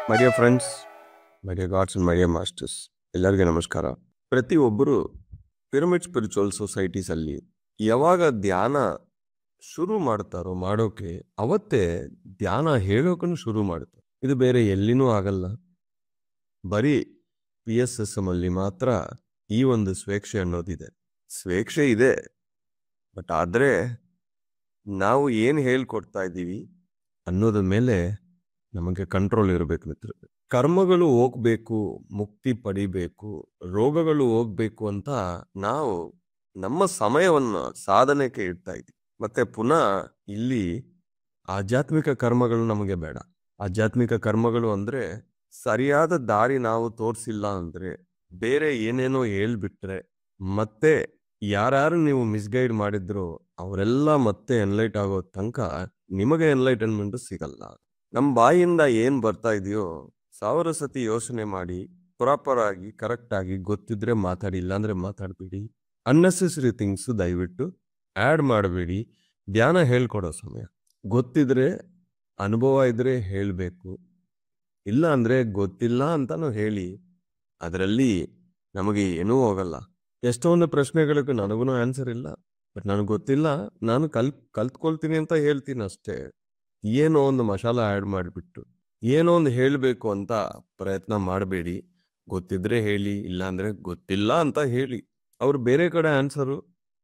My dear friends, my dear God's and my dear masters, ಎಲ್ಲರಿಗೆ ನಮಸ್ಕಾರ. ಪ್ರತಿಯೊಬ್ಬರು pyramid spiritual ಸೊಸೈಟೀಸಲ್ಲಿ ಯಾವಾಗ ಧ್ಯಾನ ಶುರು ಮಾಡ್ತಾರೋ ಮಾಡೋಕೆ ಅವತ್ತೇ ಧ್ಯಾನ ಹೇಳೋಕನ್ನು ಶುರು ಮಾಡ್ತಾರೆ. ಇದು ಬೇರೆ ಎಲ್ಲಿನೂ ಆಗಲ್ಲ. ಬರೀ PSSM ಅಲ್ಲಿ ಮಾತ್ರ ಈ ಒಂದು ಸ್ವೇಚ್ಛೆ ಅನ್ನೋದಿದೆ. ಸ್ವೇಚ್ಛೆ ಇದೆ, ಬಟ್ ಆದ್ರೆ ನಾವು ಏನು ಹೇಳ್ಕೊಡ್ತಾ ಇದ್ದೀವಿ ಅನ್ನೋದ್ರ ಮೇಲೆ ನಮಗೆ ಕಂಟ್ರೋಲ್ ಇರಬೇಕು ಮಿತ್ರ. ಕರ್ಮಗಳು ಹೋಗ್ಬೇಕು, ಮುಕ್ತಿ ಪಡಿಬೇಕು, ರೋಗಗಳು ಹೋಗ್ಬೇಕು ಅಂತ ನಾವು ನಮ್ಮ ಸಮಯವನ್ನ ಸಾಧನೆಗೆ ಇಡ್ತಾ ಇದ್ದೀವಿ. ಮತ್ತೆ ಪುನಃ ಇಲ್ಲಿ ಆಧ್ಯಾತ್ಮಿಕ ಕರ್ಮಗಳು ನಮಗೆ ಬೇಡ. ಆಧ್ಯಾತ್ಮಿಕ ಕರ್ಮಗಳು ಅಂದ್ರೆ ಸರಿಯಾದ ದಾರಿ ನಾವು ತೋರಿಸಿಲ್ಲ ಅಂದ್ರೆ, ಬೇರೆ ಏನೇನೋ ಹೇಳ್ಬಿಟ್ರೆ, ಮತ್ತೆ ಯಾರ್ಯಾರು ನೀವು ಮಿಸ್ಗೈಡ್ ಮಾಡಿದ್ರು ಅವರೆಲ್ಲ ಮತ್ತೆ ಎನ್ಲೈಟ್ ಆಗೋ ತನಕ ನಿಮಗೆ ಎನ್ಲೈಟನ್ಮೆಂಟ್ ಸಿಗಲ್ಲ. ನಮ್ಮ ಬಾಯಿಂದ ಏನ್ ಬರ್ತಾ ಇದೆಯೋ 1000 ಸತಿ ಯೋಚನೆ ಮಾಡಿ ಪ್ರಾಪರ್ ಆಗಿ ಕರೆಕ್ಟ್ ಆಗಿ ಗೊತ್ತಿದ್ರೆ ಮಾತಾಡಿ, ಇಲ್ಲಾಂದ್ರೆ ಮಾತಾಡ್ಬೇಡಿ. ಅನ್ನೆಸೆಸರಿ ಥಿಂಗ್ಸ್ ದಯವಿಟ್ಟು ಆ್ಯಡ್ ಮಾಡಬೇಡಿ. ಧ್ಯಾನ ಹೇಳ್ಕೊಡೋ ಸಮಯ ಗೊತ್ತಿದ್ರೆ, ಅನುಭವ ಇದ್ರೆ ಹೇಳಬೇಕು, ಇಲ್ಲ ಅಂದ್ರೆ ಗೊತ್ತಿಲ್ಲ ಅಂತಾನು ಹೇಳಿ. ಅದರಲ್ಲಿ ನಮಗೆ ಏನೂ ಹೋಗಲ್ಲ. ಎಷ್ಟೊಂದು ಪ್ರಶ್ನೆಗಳಿಗೂ ನನಗೂ ಆನ್ಸರ್ ಇಲ್ಲ, ಬಟ್ ನನಗೆ ಗೊತ್ತಿಲ್ಲ, ನಾನು ಕಲ್ತ್ಕೊಳ್ತೀನಿ ಅಂತ ಹೇಳ್ತೀನಿ ಅಷ್ಟೇ. ಏನೋ ಒಂದು ಮಸಾಲ ಆ್ಯಡ್ ಮಾಡಿಬಿಟ್ಟು ಏನೋ ಒಂದು ಹೇಳಬೇಕು ಅಂತ ಪ್ರಯತ್ನ ಮಾಡಬೇಡಿ. ಗೊತ್ತಿದ್ರೆ ಹೇಳಿ, ಇಲ್ಲಾಂದ್ರೆ ಗೊತ್ತಿಲ್ಲ ಅಂತ ಹೇಳಿ. ಅವ್ರು ಬೇರೆ ಕಡೆ ಆನ್ಸರು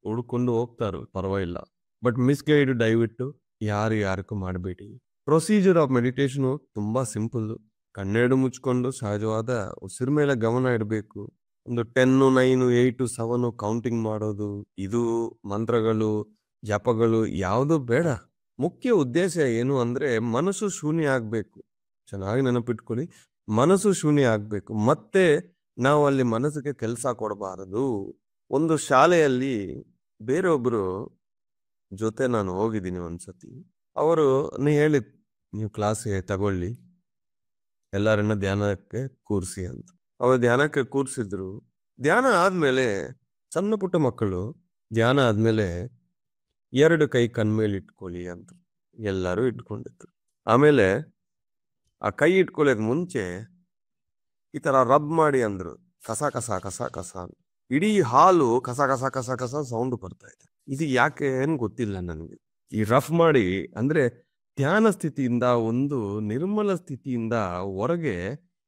ಹುಡ್ಕೊಂಡು ಹೋಗ್ತಾರೋ ಪರವಾಗಿಲ್ಲ, ಬಟ್ ಮಿಸ್ಗೈಡ್ ದಯವಿಟ್ಟು ಯಾರಿಗೂ ಮಾಡಬೇಡಿ. ಪ್ರೊಸೀಜರ್ ಆಫ್ ಮೆಡಿಟೇಷನು ತುಂಬಾ ಸಿಂಪಲ್. ಕಣ್ಣೆರಡು ಮುಚ್ಕೊಂಡು ಸಹಜವಾದ ಉಸಿರ ಮೇಲೆ ಗಮನ ಇಡಬೇಕು. ಒಂದು 10, 9, 8, 7 ಕೌಂಟಿಂಗ್ ಮಾಡೋದು, ಇದು ಮಂತ್ರಗಳು ಜಪಗಳು ಯಾವುದು ಬೇಡ. ಮುಖ್ಯ ಉದ್ದೇಶ ಏನು ಅಂದ್ರೆ ಮನಸ್ಸು ಶೂನ್ಯ ಆಗ್ಬೇಕು. ಚೆನ್ನಾಗಿ ನೆನಪಿಟ್ಕೊಳ್ಳಿ, ಮನಸ್ಸು ಶೂನ್ಯ ಆಗ್ಬೇಕು. ಮತ್ತೆ ನಾವು ಅಲ್ಲಿ ಮನಸ್ಸಿಗೆ ಕೆಲಸ ಕೊಡಬಾರದು. ಒಂದು ಶಾಲೆಯಲ್ಲಿ ಬೇರೊಬ್ರು ಜೊತೆ ನಾನು ಹೋಗಿದ್ದೀನಿ ಒಂದ್ಸತಿ. ಅವರು ಹೇಳಿದ್, ನೀವು ಕ್ಲಾಸ್ಗೆ ತಗೊಳ್ಳಿ, ಎಲ್ಲರನ್ನ ಧ್ಯಾನಕ್ಕೆ ಕೂರಿಸಿ ಅಂತ. ಅವರು ಧ್ಯಾನಕ್ಕೆ ಕೂರಿಸಿದ್ರು. ಧ್ಯಾನ ಆದ್ಮೇಲೆ ಸಣ್ಣ ಪುಟ್ಟ ಮಕ್ಕಳು ಧ್ಯಾನ ಆದ್ಮೇಲೆ 2 ಕೈ ಕಣ್ಮೇಲೆ ಇಟ್ಕೊಳ್ಳಿ ಅಂತ ಎಲ್ಲರೂ ಇಟ್ಕೊಂಡಿದ್ರು. ಆಮೇಲೆ ಆ ಕೈ ಇಟ್ಕೊಳ್ಳೋಕ್ ಮುಂಚೆ ಈ ತರ ರಬ್ ಮಾಡಿ ಅಂದ್ರು, ಕಸ ಕಸ ಕಸ ಕಸ. ಇಡೀ ಹಾಲು ಕಸ ಕಸ ಕಸ ಕಸ ಸೌಂಡ್ ಬರ್ತಾ ಇದೆ. ಇದು ಯಾಕೆ ಏನು ಗೊತ್ತಿಲ್ಲ ನನಗೆ. ಈ ರಫ್ ಮಾಡಿ ಅಂದ್ರೆ ಧ್ಯಾನ ಸ್ಥಿತಿಯಿಂದ, ಒಂದು ನಿರ್ಮಲ ಸ್ಥಿತಿಯಿಂದ ಹೊರಗೆ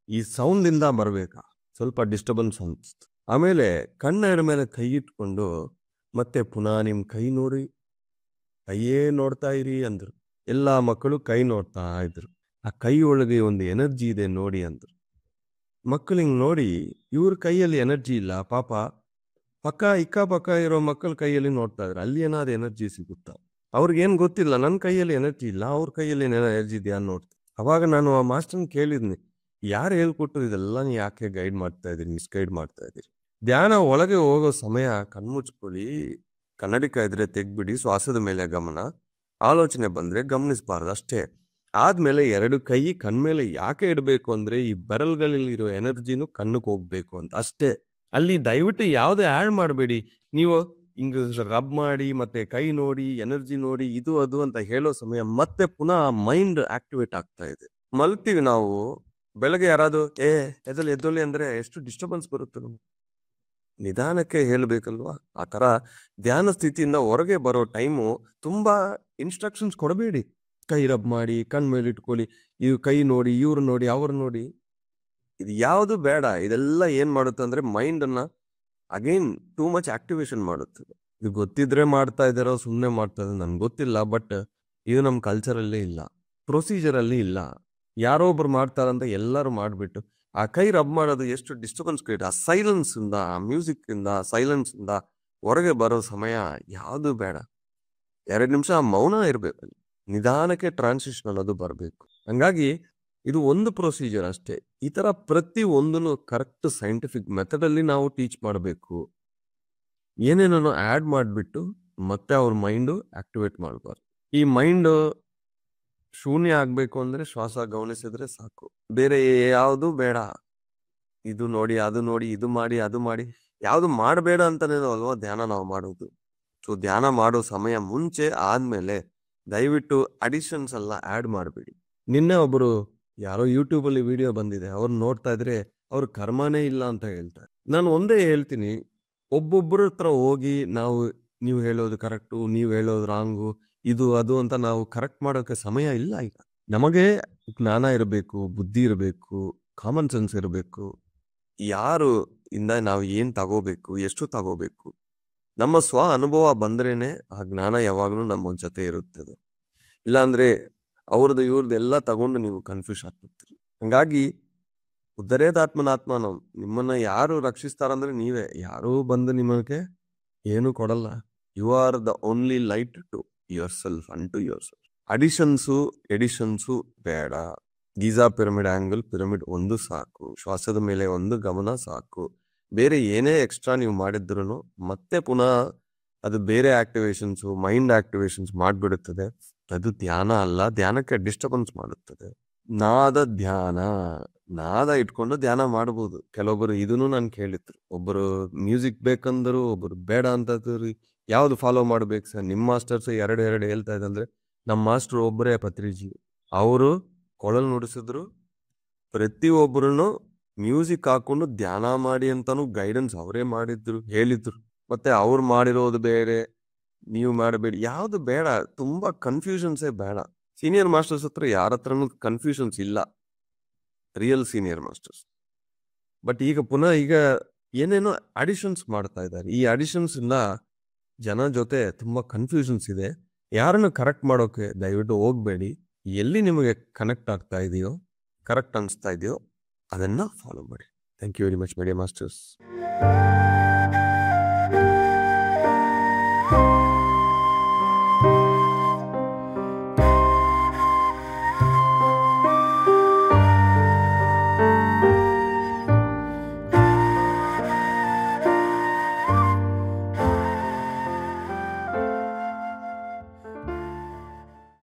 ಈ ಸೌಂಡ್ ಇಂದ ಬರ್ಬೇಕಾ, ಸ್ವಲ್ಪ ಡಿಸ್ಟರ್ಬೆನ್ಸ್ ಅನ್ಸ್ತು. ಆಮೇಲೆ ಕಣ್ಣೆರ ಮೇಲೆ ಕೈ ಇಟ್ಕೊಂಡು ಮತ್ತೆ ಪುನಃ ನಿಮ್ ಕೈ ನೋಡಿ, ಕೈಯೇ ನೋಡ್ತಾ ಇರಿ ಅಂದ್ರು. ಎಲ್ಲಾ ಮಕ್ಕಳು ಕೈ ನೋಡ್ತಾ ಇದ್ರು. ಆ ಕೈ ಒಳಗೆ ಒಂದು ಎನರ್ಜಿ ಇದೆ ನೋಡಿ ಅಂದ್ರು. ಮಕ್ಕಳು ಹಿಂಗ್ ನೋಡಿ, ಇವ್ರ ಕೈಯಲ್ಲಿ ಎನರ್ಜಿ ಇಲ್ಲ ಪಾಪ, ಇಕ್ಕ ಪಕ್ಕ ಇರೋ ಮಕ್ಕಳ ಕೈಯಲ್ಲಿ ನೋಡ್ತಾ ಇದ್ರು, ಅಲ್ಲಿ ಏನಾದ್ರು ಎನರ್ಜಿ ಸಿಗುತ್ತಾ? ಅವ್ರಿಗೇನ್ ಗೊತ್ತಿಲ್ಲ, ನನ್ನ ಕೈಯಲ್ಲಿ ಎನರ್ಜಿ ಇಲ್ಲ, ಅವ್ರ ಕೈಯಲ್ಲಿ ಎನರ್ಜಿ ಇದೆಯಾ ನೋಡ್ತಾ. ಅವಾಗ ನಾನು ಆ ಮಾಸ್ಟರ್ನ ಕೇಳಿದ್ನಿ, ಯಾರು ಹೇಳ್ಕೊಟ್ರು ಇದೆಲ್ಲ ಯಾಕೆ ಗೈಡ್ ಮಾಡ್ತಾ ಇದೀರಿ, ಮಿಸ್ಗೈಡ್ ಮಾಡ್ತಾ ಇದೀರಿ? ಧ್ಯಾನ ಒಳಗೆ ಹೋಗೋ ಸಮಯ ಕಣ್ಮುಚ್ಕೊಳ್ಳಿ, ಕನ್ನಡಿಕ ಇದ್ರೆ ತೆಗ್ಬಿಡಿ, ಶ್ವಾಸದ ಮೇಲೆ ಗಮನ, ಆಲೋಚನೆ ಬಂದ್ರೆ ಗಮನಿಸಬಾರ್ದು ಅಷ್ಟೇ. ಆದ್ಮೇಲೆ 2 ಕೈ ಕಣ್ಮೇಲೆ ಯಾಕೆ ಇಡಬೇಕು ಅಂದ್ರೆ ಈ ಬೆರಳುಗಳಲ್ಲಿರೋ ಎನರ್ಜಿನೂ ಕಣ್ಣಕ್ಕೆ ಹೋಗ್ಬೇಕು ಅಂತ ಅಷ್ಟೇ. ಅಲ್ಲಿ ದಯವಿಟ್ಟು ಯಾವುದೇ ಆ್ಯಡ್ ಮಾಡಬೇಡಿ. ನೀವು ಹಿಂಗ ರಬ್ ಮಾಡಿ ಮತ್ತೆ ಕೈ ನೋಡಿ, ಎನರ್ಜಿ ನೋಡಿ, ಇದು ಅದು ಅಂತ ಹೇಳೋ ಸಮಯ ಮತ್ತೆ ಪುನಃ ಮೈಂಡ್ ಆಕ್ಟಿವೇಟ್ ಆಗ್ತಾ ಇದೆ. ಮಲ್ತೀವಿ ನಾವು, ಬೆಳಗ್ಗೆ ಯಾರಾದ್ರು ಎದ್ದೊಳ್ಳಿ ಅಂದ್ರೆ ಎಷ್ಟು ಡಿಸ್ಟರ್ಬೆನ್ಸ್ ಬರುತ್ತೆ ನಮ್ಗೆ. ನಿಧಾನಕ್ಕೆ ಹೇಳ್ಬೇಕಲ್ವಾ? ಆ ತರ ಧ್ಯಾನ ಸ್ಥಿತಿಯಿಂದ ಹೊರಗೆ ಬರೋ ಟೈಮು ತುಂಬಾ ಇನ್ಸ್ಟ್ರಕ್ಷನ್ಸ್ ಕೊಡಬೇಡಿ. ಕೈ ರಬ್ ಮಾಡಿ, ಕಣ್ ಮೇಲೆ ಇಟ್ಕೊಳ್ಳಿ, ಇವ್ ಕೈ ನೋಡಿ, ಇವ್ರು ನೋಡಿ, ಅವ್ರು ನೋಡಿ, ಇದು ಯಾವುದು ಬೇಡ. ಇದೆಲ್ಲ ಏನ್ ಮಾಡುತ್ತೆ ಅಂದ್ರೆ ಮೈಂಡ್ ಅನ್ನ ಅಗೈನ್ ಟೂ ಮಚ್ ಆಕ್ಟಿವೇಶನ್ ಮಾಡುತ್ತದೆ. ಇದು ಗೊತ್ತಿದ್ರೆ ಮಾಡ್ತಾ ಇದಾರೋ ಸುಮ್ಮನೆ ಮಾಡ್ತಾ ಇದ್ದಾರೆ ನನ್ಗೆ ಗೊತ್ತಿಲ್ಲ, ಬಟ್ ಇದು ನಮ್ಮ ಕಲ್ಚರಲ್ಲೇ ಇಲ್ಲ, ಪ್ರೊಸೀಜರ್ ಅಲ್ಲಿ ಇಲ್ಲ. ಯಾರೋ ಒಬ್ರು ಮಾಡ್ತಾರಂತ ಎಲ್ಲರೂ ಮಾಡ್ಬಿಟ್ಟು ಆ ಕೈ ರಬ್ ಮಾಡೋದು ಎಷ್ಟು ಡಿಸ್ಟರ್ಬೆನ್ಸ್ ಕ್ರಿಯೇಟ್. ಆ ಸೈಲೆನ್ಸ್ ಇಂದ, ಆ ಮ್ಯೂಸಿಕ್ ಇಂದ, ಸೈಲೆನ್ಸ್ ಇಂದ ಹೊರಗೆ ಬರೋ ಸಮಯ ಯಾವುದು ಬೇಡ. 2 ನಿಮಿಷ ಮೌನ ಇರ್ಬೇಕು, ನಿಧಾನಕ್ಕೆ ಟ್ರಾನ್ಸಿಷನ್ ಅನ್ನೋದು ಬರಬೇಕು. ಹಂಗಾಗಿ ಇದು ಒಂದು ಪ್ರೊಸೀಜರ್ ಅಷ್ಟೇ. ಈ ತರ ಪ್ರತಿ ಒಂದನ್ನು ಕರೆಕ್ಟ್ ಸೈಂಟಿಫಿಕ್ ಮೆಥಡ್ ಅಲ್ಲಿ ನಾವು ಟೀಚ್ ಮಾಡಬೇಕು. ಏನೇನೋ ಆ್ಯಡ್ ಮಾಡಿಬಿಟ್ಟು ಮತ್ತೆ ಅವ್ರ ಮೈಂಡು ಆಕ್ಟಿವೇಟ್ ಮಾಡಬಾರ್ದು. ಈ ಮೈಂಡ್ ಶೂನ್ಯ ಆಗ್ಬೇಕು ಅಂದ್ರೆ ಶ್ವಾಸ ಗಮನಿಸಿದ್ರೆ ಸಾಕು, ಬೇರೆ ಯಾವುದು ಬೇಡ. ಇದು ನೋಡಿ, ಅದು ನೋಡಿ, ಇದು ಮಾಡಿ, ಅದು ಮಾಡಿ, ಯಾವುದು ಮಾಡಬೇಡ ಅಂತಾನೆ ಅಲ್ವಾ ಧ್ಯಾನ ನಾವು ಮಾಡೋದು. ಸೊ ಧ್ಯಾನ ಮಾಡೋ ಸಮಯ ಮುಂಚೆ ಆದ್ಮೇಲೆ ದಯವಿಟ್ಟು ಅಡಿಷನ್ಸ್ ಎಲ್ಲ ಆ್ಯಡ್ ಮಾಡಬೇಡಿ. ನಿನ್ನೆ ಒಬ್ಬರು ಯಾರೋ ಯೂಟ್ಯೂಬಲ್ಲಿ ವಿಡಿಯೋ ಬಂದಿದೆ, ಅವ್ರು ನೋಡ್ತಾ ಇದ್ರೆ ಅವ್ರ ಕರ್ಮನೇ ಇಲ್ಲ ಅಂತ ಹೇಳ್ತಾರೆ. ನಾನು ಒಂದೇ ಹೇಳ್ತೀನಿ, ಒಬ್ಬೊಬ್ಬರ ಹತ್ರ ಹೋಗಿ ನೀವು ಹೇಳೋದು ಕರೆಕ್ಟು, ನೀವು ಹೇಳೋದು ರಾಂಗು, ಇದು ಅದು ಅಂತ ನಾವು ಕರೆಕ್ಟ್ ಮಾಡೋಕೆ ಸಮಯ ಇಲ್ಲ ಈಗ. ನಮಗೆ ಜ್ಞಾನ ಇರಬೇಕು, ಬುದ್ಧಿ ಇರಬೇಕು, ಕಾಮನ್ ಸೆನ್ಸ್ ಇರಬೇಕು. ಯಾರು ಇಂದ ನಾವು ಏನ್ ತಗೋಬೇಕು, ಎಷ್ಟು ತಗೋಬೇಕು, ನಮ್ಮ ಸ್ವ ಅನುಭವ ಬಂದ್ರೇನೆ ಆ ಜ್ಞಾನ ಯಾವಾಗ್ಲೂ ನಮ್ಮ ಜೊತೆ ಇರುತ್ತದೆ. ಇಲ್ಲಾಂದ್ರೆ ಅವ್ರದ್ದು ಇವ್ರದ್ದು ಎಲ್ಲ ತಗೊಂಡು ನೀವು ಕನ್ಫ್ಯೂಸ್ ಆಗ್ತಿರ್ತೀರಿ. ಹಂಗಾಗಿ ಉದ್ಧರೇದಾತ್ಮನಾತ್ಮನಂ, ನಿಮ್ಮನ್ನ ಯಾರು ರಕ್ಷಿಸ್ತಾರಂದ್ರೆ ನೀವೇ. ಯಾರೂ ಬಂದು ನಿಮಗೆ ಏನು ಕೊಡಲ್ಲ. You are the only light to yourself and to yourself. Additions ಬೇಡ. ಗೀಜಾ ಪಿರಮಿಡ್, ಆಂಗಲ್ ಪಿರಮಿಡ್ ಒಂದು ಸಾಕು. ಶ್ವಾಸದ ಮೇಲೆ ಒಂದು ಗಮನ ಸಾಕು. ಬೇರೆ ಏನೇ ಎಕ್ಸ್ಟ್ರಾ ನೀವು ಮಾಡಿದ್ರು ಮತ್ತೆ ಪುನಃ ಅದು ಬೇರೆ ಆಕ್ಟಿವೇಶನ್ಸು, ಮೈಂಡ್ ಆಕ್ಟಿವೇಶನ್ಸ್ ಮಾಡಿಬಿಡುತ್ತದೆ. ಅದು ಧ್ಯಾನ ಅಲ್ಲ, ಧ್ಯಾನಕ್ಕೆ ಡಿಸ್ಟರ್ಬೆನ್ಸ್ ಮಾಡುತ್ತದೆ. ನಾದ ಇಟ್ಕೊಂಡು ಧ್ಯಾನ ಮಾಡ್ಬೋದು. ಕೆಲವೊಬ್ಬರು ಇದನ್ನು ನಾನು ಕೇಳಿದ್ರು, ಒಬ್ಬರು ಮ್ಯೂಸಿಕ್ ಬೇಕಂದ್ರು, ಒಬ್ಬರು ಬೇಡ ಅಂತಂದ್ರು. ಯಾವ್ದು ಫಾಲೋ ಮಾಡ್ಬೇಕು ಸರ್? ನಿಮ್ಮ ಮಾಸ್ಟರ್ಸ್ ಎರಡು ಹೇಳ್ತಾ ಇದ್ದಂದ್ರೆ, ನಮ್ಮ ಮಾಸ್ಟರ್ ಒಬ್ಬರೇ ಪತ್ರಿಜಿ. ಅವರು ಕೊಳಲು ನುಡಿಸಿದ್ರು. ಪ್ರತಿಯೊಬ್ಬರನ್ನು ಮ್ಯೂಸಿಕ್ ಹಾಕೊಂಡು ಧ್ಯಾನ ಮಾಡಿ ಅಂತಾನು ಗೈಡೆನ್ಸ್ ಅವರೇ ಹೇಳಿದ್ರು. ಮತ್ತೆ ಅವ್ರು ಮಾಡಿರೋದು ಬೇರೆ, ನೀವು ಮಾಡಬೇಡಿ, ಯಾವ್ದು ಬೇಡ. ತುಂಬಾ ಕನ್ಫ್ಯೂಷನ್ಸೇ ಬೇಡ. ಸೀನಿಯರ್ ಮಾಸ್ಟರ್ಸ್ ಹತ್ರ ಯಾರ ಹತ್ರನೂ ಕನ್ಫ್ಯೂಷನ್ಸ್ ಇಲ್ಲ, ರಿಯಲ್ ಸೀನಿಯರ್ ಮಾಸ್ಟರ್ಸ್. ಬಟ್ ಈಗ ಏನೇನೋ ಅಡಿಷನ್ಸ್ ಮಾಡ್ತಾ ಇದ್ದಾರೆ. ಈ ಅಡಿಷನ್ಸ್ ಇಂದ ಜನ ಜೊತೆ ತುಂಬಾ ಕನ್ಫ್ಯೂಷನ್ಸ್ ಇದೆ. ಯಾರನ್ನು ಕರೆಕ್ಟ್ ಮಾಡೋಕೆ ದಯವಿಟ್ಟು ಹೋಗ್ಬೇಡಿ. ಎಲ್ಲಿ ನಿಮಗೆ ಕನೆಕ್ಟ್ ಆಗ್ತಾ ಇದೆಯೋ, ಕರೆಕ್ಟ್ ಅನಿಸ್ತಾ ಇದೆಯೋ ಅದನ್ನ ಫಾಲೋ ಮಾಡಿ. Thank you very much my dear masters.